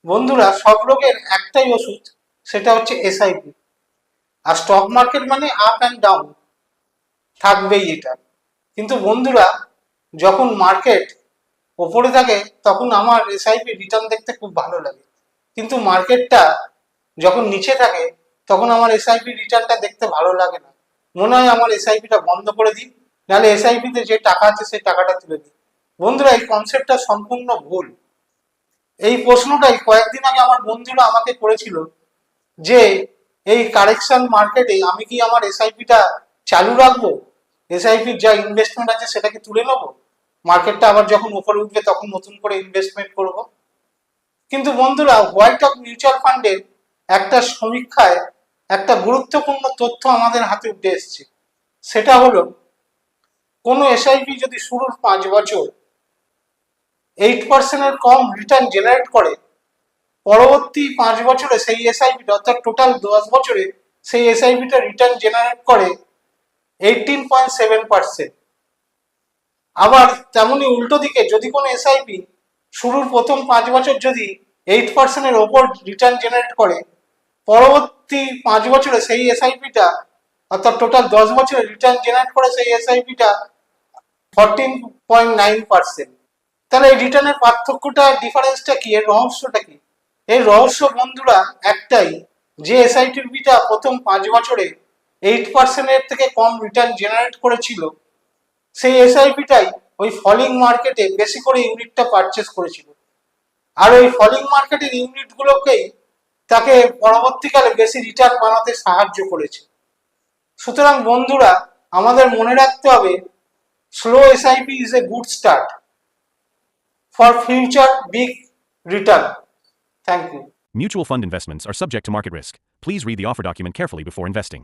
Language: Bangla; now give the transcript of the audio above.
বন্ধুরা, সব রোগের একটাই ওষুধ, সেটা হচ্ছে এসআইপি। আর স্টক মার্কেট মানে আপ অ্যান্ড ডাউন, থাকবেই এটা। কিন্তু বন্ধুরা, যখন মার্কেট ওপরে থাকে তখন আমার এসআইপি রিটার্ন দেখতে খুব ভালো লাগে, কিন্তু মার্কেটটা যখন নিচে থাকে তখন আমার এসআইপি রিটার্নটা দেখতে ভালো লাগে না। মনে হয় আমার এসআইপিটা বন্ধ করে দিই, নাহলে এসআইপিতে যে টাকা আছে সেই টাকাটা তুলে দিই। বন্ধুরা, এই কনসেপ্টটা সম্পূর্ণ ভুল। এই প্রশ্নটাই কয়েকদিন আগে আমার বন্ধুরা আমাকে করেছিল যে এই কারেকশন মার্কেটে আমি কি আমার এসআইপিটা চালু রাখবো, এসআইপির যা ইনভেস্টমেন্ট আছে সেটাকে তুলে নেবো, মার্কেটটা আবার যখন উপরে উঠবে তখন নতুন করে ইনভেস্টমেন্ট করব। কিন্তু বন্ধুরা, হোয়াইট অফ মিউচুয়াল ফান্ডের একটা সমীক্ষায় একটা গুরুত্বপূর্ণ তথ্য আমাদের হাতে উঠে এসছে। সেটা হলো, কোনো এসআইপি যদি শুরুর 5 বছর 8% কম রিটার্ন জেনারেট করে, পরবর্তী 5 বছরে সেই এসআইপিটা, অর্থাৎ টোটাল 10 বছরে সেই এসআইপিটা রিটার্ন জেনারেট করে 18.7%। আবার তেমনি উল্টো দিকে, যদি কোনো এসআইপি শুরুর প্রথম 5 বছর যদি 8%-এর ওপর রিটার্ন জেনারেট করে, পরবর্তী 5 বছরে সেই এসআইপিটা, অর্থাৎ টোটাল 10 বছরে রিটার্ন জেনারেট করে সেই এসআইপিটা 14.9%। তাহলে এই রিটার্নের পার্থক্যটা, ডিফারেন্সটা কি, এর রহস্যটা কি? এর রহস্য বন্ধুরা একটাই, যে এসআইপিটা প্রথম 5 বছরে 8%-এর থেকে কম রিটার্ন জেনারেট করেছিল, সেই এসআইপিটাই ওই ফলিং মার্কেটে বেশি করে ইউনিটটা পারচেস করেছিল। আর ওই ফলিং মার্কেটের ইউনিটগুলোকেই তাকে পরবর্তীকালে বেশি রিটার্ন বানাতে সাহায্য করেছে। সুতরাং বন্ধুরা, আমাদের মনে রাখতে হবে, slow SIP is a good start for future big return. Thank you. Mutual fund investments are subject to market risk. Please read the offer document carefully before investing.